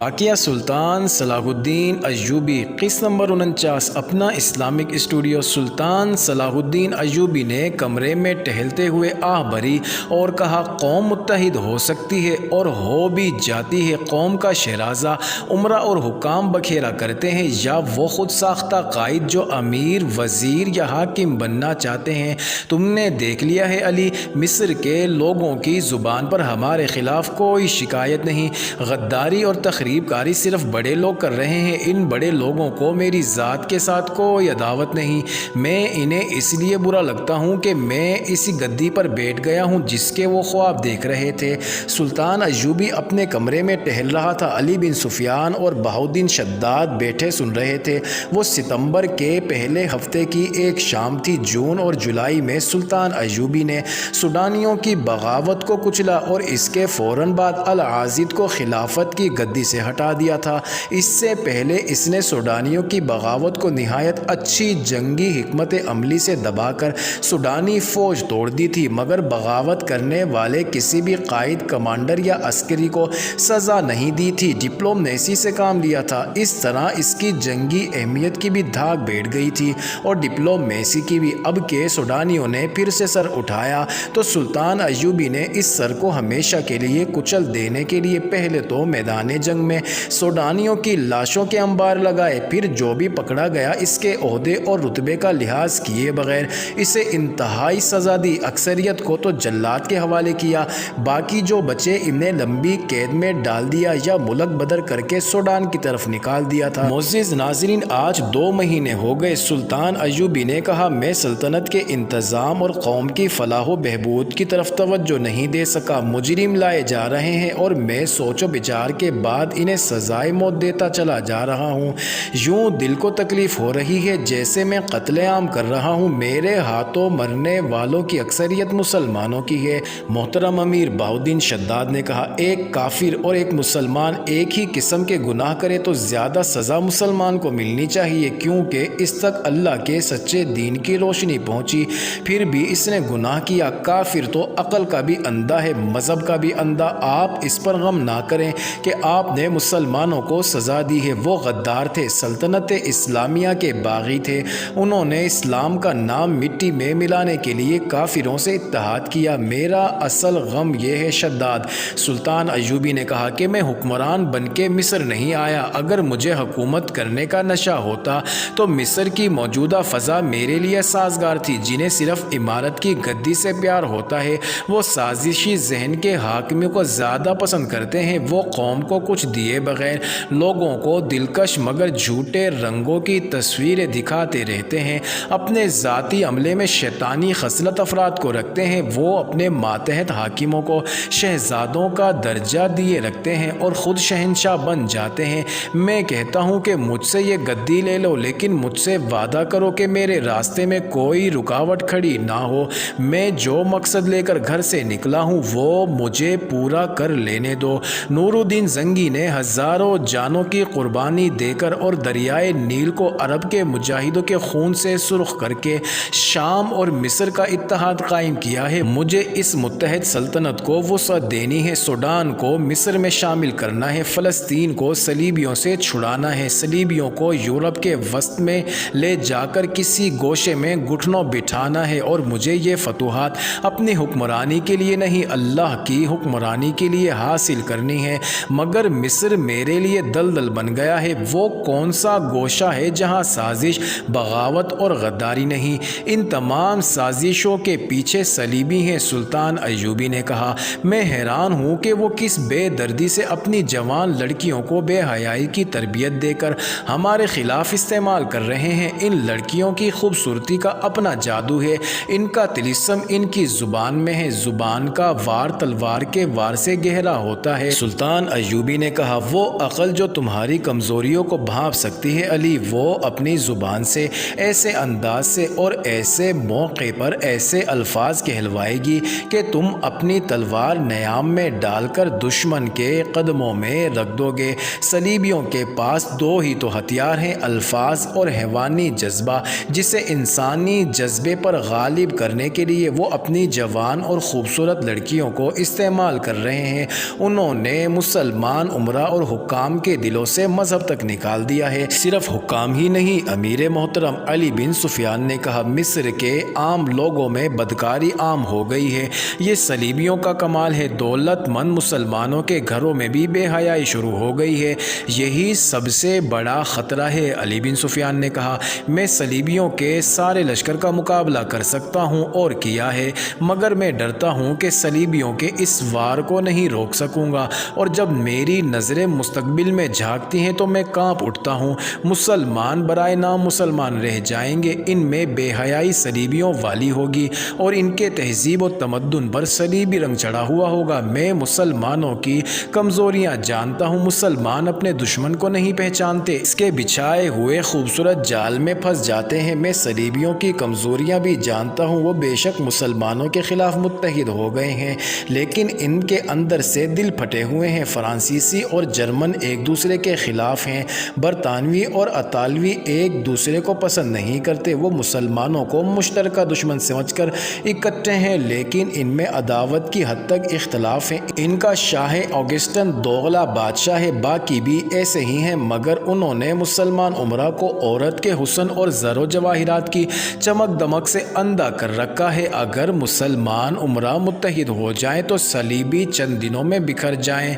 واقعہ سلطان صلاح الدین ایوبی قسط نمبر 49 اپنا اسلامک اسٹوڈیو۔ سلطان صلاح الدین ایوبی نے کمرے میں ٹہلتے ہوئے آہ بھری اور کہا، قوم متحد ہو سکتی ہے اور ہو بھی جاتی ہے۔ قوم کا شہرازہ امرا اور حکام بکھیرا کرتے ہیں یا وہ خود ساختہ قائد جو امیر، وزیر یا حاکم بننا چاہتے ہیں۔ تم نے دیکھ لیا ہے علی، مصر کے لوگوں کی زبان پر ہمارے خلاف کوئی شکایت نہیں۔ غداری اور تخریب کاری صرف بڑے لوگ کر رہے ہیں۔ ان بڑے لوگوں کو میری ذات کے ساتھ کوئی عداوت نہیں۔ میں انہیں اس لیے برا لگتا ہوں کہ میں اسی گدی پر بیٹھ گیا ہوں جس کے وہ خواب دیکھ رہے تھے۔ سلطان ایوبی اپنے کمرے میں ٹہل رہا تھا۔ علی بن سفیان اور بہاؤالدین شداد بیٹھے سن رہے تھے۔ وہ ستمبر کے پہلے ہفتے کی ایک شام تھی۔ جون اور جولائی میں سلطان ایوبی نے سوڈانیوں کی بغاوت کو کچلا اور اس کے فوراً بعد العاضد کو خلافت کی گدی سے ہٹا دیا تھا۔ اس سے پہلے اس نے سوڈانیوں کی بغاوت کو نہایت اچھی جنگی حکمت عملی سے دبا کر سوڈانی فوج توڑ دی تھی، مگر بغاوت کرنے والے کسی بھی قائد، کمانڈر یا عسکری کو سزا نہیں دی تھی۔ ڈپلومیسی سے کام لیا تھا۔ اس طرح اس کی جنگی اہمیت کی بھی دھاک بیٹھ گئی تھی اور ڈپلومیسی کی بھی۔ اب کہ سوڈانیوں نے پھر سے سر اٹھایا تو سلطان ایوبی نے اس سر کو ہمیشہ کے لیے کچل دینے کے لیے پہلے تو میدان جنگ میں سوڈانیوں کی لاشوں کے انبار لگائے، پھر جو بھی پکڑا گیا اس کے عہدے اور رتبے کا لحاظ کیے بغیر اسے انتہائی سزا دی۔ اکثریت کو تو جلاد کے حوالے کیا، باقی جو بچے انہیں لمبی قید میں ڈال دیا یا ملک بدر کر کے سوڈان کی طرف نکال دیا تھا۔ معزز ناظرین، آج 2 مہینے ہو گئے۔ سلطان ایوبی نے کہا، میں سلطنت کے انتظام اور قوم کی فلاح و بہبود کی طرف توجہ نہیں دے سکا۔ مجرم لائے جا رہے ہیں اور میں سوچ و بچار کے بعد انہیں سزائے موت دیتا چلا جا رہا ہوں۔ یوں دل کو تکلیف ہو رہی ہے جیسے میں قتل عام کر رہا ہوں۔ میرے ہاتھوں مرنے والوں کی اکثریت مسلمانوں کی ہے۔ محترم امیر بہاؤالدین شداد نے کہا، ایک کافر اور ایک مسلمان ایک ہی قسم کے گناہ کرے تو زیادہ سزا مسلمان کو ملنی چاہیے، کیونکہ اس تک اللہ کے سچے دین کی روشنی پہنچی، پھر بھی اس نے گناہ کیا۔ کافر تو عقل کا بھی اندھا ہے، مذہب کا بھی اندھا۔ آپ اس پر غم نہ کریں کہ آپ نے مسلمانوں کو سزا دی ہے۔ وہ غدار تھے، سلطنت اسلامیہ کے باغی تھے۔ انہوں نے اسلام کا نام مٹی میں ملانے کے لیے کافروں سے اتحاد کیا۔ میرا اصل غم یہ ہے شداد، سلطان ایوبی نے کہا، کہ میں حکمران بن کے مصر نہیں آیا۔ اگر مجھے حکومت کرنے کا نشہ ہوتا تو مصر کی موجودہ فضا میرے لیے سازگار تھی۔ جنہیں صرف عمارت کی گدی سے پیار ہوتا ہے وہ سازشی ذہن کے حاکموں کو زیادہ پسند کرتے ہیں۔ وہ قوم کو کچھ دیے بغیر لوگوں کو دلکش مگر جھوٹے رنگوں کی تصویریں دکھاتے رہتے ہیں۔ اپنے ذاتی عملے میں شیطانی خصلت افراد کو رکھتے ہیں۔ وہ اپنے ماتحت حاکموں کو شہزادوں کا درجہ دیے رکھتے ہیں اور خود شہنشاہ بن جاتے ہیں۔ میں کہتا ہوں کہ مجھ سے یہ گدی لے لو، لیکن مجھ سے وعدہ کرو کہ میرے راستے میں کوئی رکاوٹ کھڑی نہ ہو۔ میں جو مقصد لے کر گھر سے نکلا ہوں وہ مجھے پورا کر لینے دو۔ نور الدین زنگی نے ہزاروں جانوں کی قربانی دے کر اور دریائے نیل کو عرب کے مجاہدوں کے خون سے سرخ کر کے شام اور مصر کا اتحاد قائم کیا ہے۔ مجھے اس متحد سلطنت کو وسعت دینی ہے۔ سوڈان کو مصر میں شامل کرنا ہے، فلسطین کو صلیبیوں سے چھڑانا ہے، صلیبیوں کو یورپ کے وسط میں لے جا کر کسی گوشے میں گھٹنوں بٹھانا ہے، اور مجھے یہ فتوحات اپنی حکمرانی کے لیے نہیں، اللہ کی حکمرانی کے لیے حاصل کرنی ہے۔ مگر مصر میرے لیے دلدل بن گیا ہے۔ وہ کون سا گوشہ ہے جہاں سازش، بغاوت اور غداری نہیں؟ ان تمام سازشوں کے پیچھے صلیبی ہیں۔ سلطان ایوبی نے کہا، میں حیران ہوں کہ وہ کس بے دردی سے اپنی جوان لڑکیوں کو بے حیائی کی تربیت دے کر ہمارے خلاف استعمال کر رہے ہیں۔ ان لڑکیوں کی خوبصورتی کا اپنا جادو ہے، ان کا طلسم ان کی زبان میں ہے۔ زبان کا وار تلوار کے وار سے گہرا ہوتا ہے۔ سلطان ایوبی نے کہا، وہ عقل جو تمہاری کمزوریوں کو بھانپ سکتی ہے علی، وہ اپنی زبان سے ایسے انداز سے اور ایسے موقع پر ایسے الفاظ کہلوائے گی کہ تم اپنی تلوار نیام میں ڈال کر دشمن کے قدموں میں رکھ دو گے۔ صلیبیوں کے پاس 2 ہی تو ہتھیار ہیں، الفاظ اور حیوانی جذبہ، جسے انسانی جذبے پر غالب کرنے کے لیے وہ اپنی جوان اور خوبصورت لڑکیوں کو استعمال کر رہے ہیں۔ انہوں نے مسلمان امراء اور حکام کے دلوں سے مذہب تک نکال دیا ہے۔ صرف حکام ہی نہیں، امیر محترم علی بن سفیان نے کہا مصر کے عام لوگوں میں بدکاری عام ہو گئی ہے۔ یہ صلیبیوں کا کمال ہے، دولت مند مسلمانوں کے گھروں میں بھی بے حیائی شروع ہو گئی ہے، یہی سب سے بڑا خطرہ ہے۔ علی بن سفیان نے کہا میں صلیبیوں کے سارے لشکر کا مقابلہ کر سکتا ہوں اور کیا ہے، مگر میں ڈرتا ہوں کہ صلیبیوں کے اس وار کو نہیں روک سکوں گا، اور جب میری نظریں مستقبل میں جھانکتی ہیں تو میں کانپ اٹھتا ہوں۔ مسلمان برائے نام مسلمان رہ جائیں گے، ان میں بے حیائی صلیبیوں والی ہوگی اور ان کے تہذیب و تمدن پر صلیبی رنگ چڑھا ہوا ہوگا۔ میں مسلمانوں کی کمزوریاں جانتا ہوں، مسلمان اپنے دشمن کو نہیں پہچانتے، اس کے بچھائے ہوئے خوبصورت جال میں پھنس جاتے ہیں۔ میں صلیبیوں کی کمزوریاں بھی جانتا ہوں، وہ بے شک مسلمانوں کے خلاف متحد ہو گئے ہیں، لیکن ان کے اندر سے دل پھٹے ہوئے ہیں۔ فرانسیسی اور جرمن ایک دوسرے کے خلاف ہیں، برطانوی اور اطالوی ایک دوسرے کو پسند نہیں کرتے، وہ مسلمانوں کو مشترکہ دشمن سمجھ کر اکٹھے ہیں، لیکن ان میں عداوت کی حد تک اختلاف ہے۔ ان کا شاہ اوگسٹن دوغلا بادشاہ ہے، باقی بھی ایسے ہی ہیں، مگر انہوں نے مسلمان امراء کو عورت کے حسن اور زر و جواہرات کی چمک دمک سے اندھا کر رکھا ہے۔ اگر مسلمان امراء متحد ہو جائیں تو صلیبی چند دنوں میں بکھر جائیں۔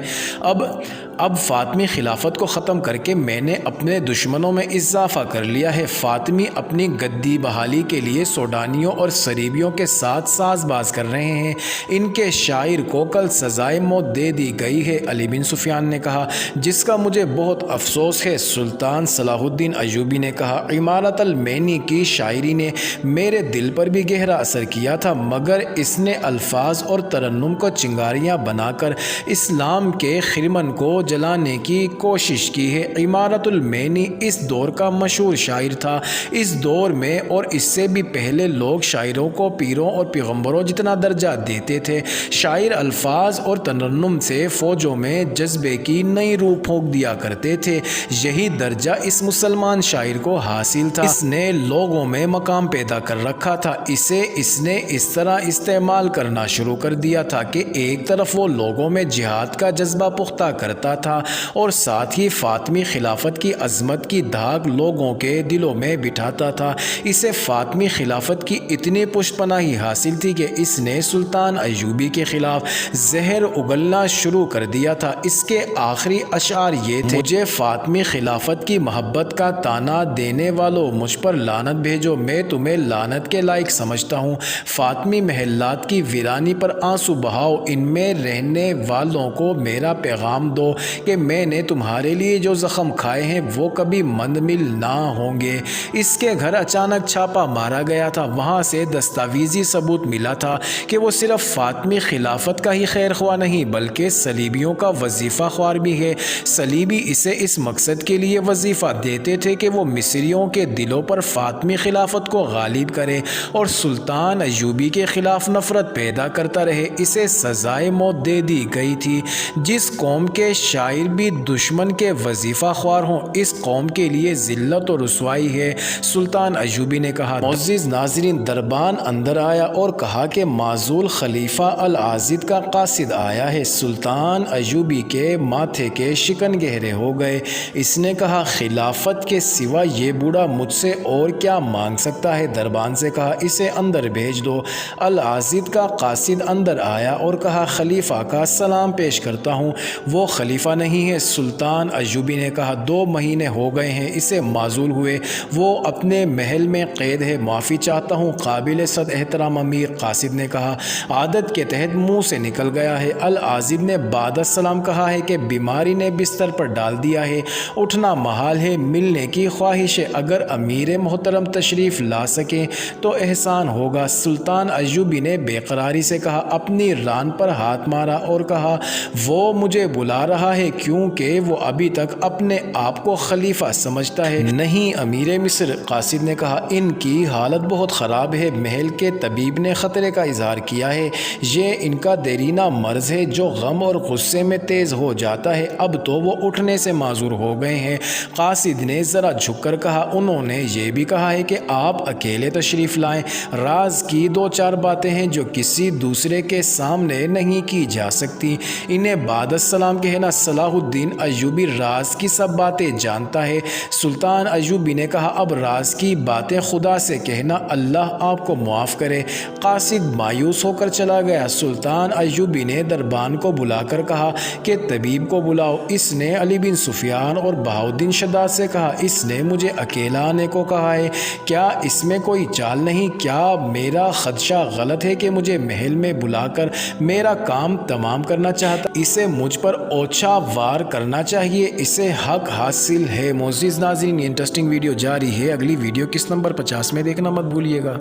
اب فاطمی خلافت کو ختم کر کے میں نے اپنے دشمنوں میں اضافہ کر لیا ہے۔ فاطمی اپنی گدی بحالی کے لیے سوڈانیوں اور صلیبیوں کے ساتھ ساز باز کر رہے ہیں، ان کے شاعر کو کل سزائے موت دے دی گئی ہے۔ علی بن سفیان نے کہا جس کا مجھے بہت افسوس ہے۔ سلطان صلاح الدین ایوبی نے کہا عمارت المینی کی شاعری نے میرے دل پر بھی گہرا اثر کیا تھا، مگر اس نے الفاظ اور ترنم کو چنگاریاں بنا کر اسلام کے خرمن کو جلانے کی کوشش کی ہے۔ عمارت المینی اس دور کا مشہور شاعر تھا۔ اس دور میں اور اس سے بھی پہلے لوگ شاعروں کو پیروں اور پیغمبروں جتنا درجہ دیتے تھے۔ شاعر الفاظ اور ترنم سے فوجوں میں جذبے کی نئی روح پھونک دیا کرتے تھے، یہی درجہ اس مسلمان شاعر کو حاصل تھا۔ اس نے لوگوں میں مقام پیدا کر رکھا تھا، اسے اس نے اس طرح استعمال کرنا شروع کر دیا تھا کہ ایک طرف وہ لوگوں میں جہاد کا جذبہ پختہ کرتا تھا اور ساتھ ہی فاطمی خلافت کی عظمت کی دھاگ لوگوں کے دلوں میں بٹھاتا تھا۔ اسے فاطمی خلافت کی اتنی پشت پناہی حاصل تھی کہ اس نے سلطان ایوبی کے خلاف زہر اگلنا شروع کر دیا تھا۔ اس کے آخری اشعار یہ تھے مجھے فاطمی خلافت کی محبت کا تانا دینے والوں مجھ پر لعنت بھیجو، میں تمہیں لعنت کے لائق سمجھتا ہوں۔ فاطمی محلات کی ویرانی پر آنسو بہاؤ، ان میں رہنے والوں کو میرا پیغام دو کہ میں نے تمہارے لیے جو زخم کھائے ہیں وہ کبھی مندمل نہ ہوں گے۔ اس کے گھر اچانک چھاپا مارا گیا تھا، وہاں سے دستاویزی ثبوت ملا تھا کہ وہ صرف فاطمی خلافت کا ہی خیر خواہ نہیں بلکہ صلیبیوں کا وظیفہ خوار بھی ہے۔ صلیبی اسے اس مقصد کے لیے وظیفہ دیتے تھے کہ وہ مصریوں کے دلوں پر فاطمی خلافت کو غالب کرے اور سلطان ایوبی کے خلاف نفرت پیدا کرتا رہے۔ اسے سزائے موت دے دی گئی تھی۔ جس قوم کے شاعر بھی دشمن کے وظیفہ خوار ہوں، اس قوم کے لیے ذلت و رسوائی ہے۔ سلطان ایوبی نے کہا معزز ناظرین، دربان اندر آیا اور کہا کہ معزول خلیفہ العازد کا قاصد آیا ہے۔ سلطان ایوبی کے ماتھے کے شکن گہرے ہو گئے۔ اس نے کہا خلافت کے سوا یہ بوڑھا مجھ سے اور کیا مانگ سکتا ہے؟ دربان سے کہا اسے اندر بھیج دو۔ العازد کا قاصد اندر آیا اور کہا خلیفہ کا سلام پیش کرتا ہوں۔ وہ خلیفہ نہیں ہے۔ سلطان ایوبی نے کہا 2 مہینے ہو گئے ہیں اسے معزول ہوئے، وہ اپنے محل میں قید ہے، معافی چاہتا ہوں۔ قابل صد احترام امیر، قاصد نے کہا عادت کے تحت منہ سے نکل گیا ہے۔ العازد نے بعد السلام کہا ہے کہ بیماری نے بستر پر ڈال دیا ہے، اٹھنا محال ہے، ملنے کی خواہش ہے، اگر امیر محترم تشریف لا سکیں تو احسان ہوگا۔ سلطان ایوبی نے بے قراری سے کہا اپنی ران پر ہاتھ مارا اور کہا وہ مجھے بلا رہا ہے کیونکہ وہ ابھی تک اپنے آپ کو خلیفہ سمجھتا ہے۔ نہیں امیر مصر، قاصد نے کہا ان کی حالت بہت خراب ہے، محل کے طبیب نے خطرے کا اظہار کیا ہے، یہ ان کا دیرینہ مرض ہے جو غم اور غصے میں تیز ہو جاتا ہے، اب تو وہ اٹھنے سے معذور ہو گئے ہیں۔ قاصد نے ذرا جھک کر کہا انہوں نے یہ بھی کہا ہے کہ آپ اکیلے تشریف لائیں، راز کی 2-4 باتیں ہیں جو کسی دوسرے کے سامنے نہیں کی جا سکتی، انہیں بعد السلام کہنا صلاح الدین ایوبی راز کی سب باتیں جانتا ہے۔ سلطان ایوبی نے کہا اب راز کی باتیں خدا سے کہنا، اللہ آپ کو معاف کرے۔ قاصد مایوس ہو کر چلا گیا۔ سلطان ایوبی نے دربان کو بلا کر کہا کہ طبیب کو بلاؤ۔ اس نے علی بن سفیان اور بہاؤالدین شداد سے کہا اس نے مجھے اکیلا آنے کو کہا ہے، کیا اس میں کوئی چال نہیں؟ کیا میرا خدشہ غلط ہے کہ مجھے محل میں بلا کر میرا کام تمام کرنا چاہتا؟ اسے مجھ پر اوچھا وار کرنا چاہیے، اسے حق حاصل ہے۔ معزز ناظرین، یہ انٹرسٹنگ ویڈیو جاری ہے، اگلی ویڈیو کس نمبر 50 میں دیکھنا مت بھولیے گا۔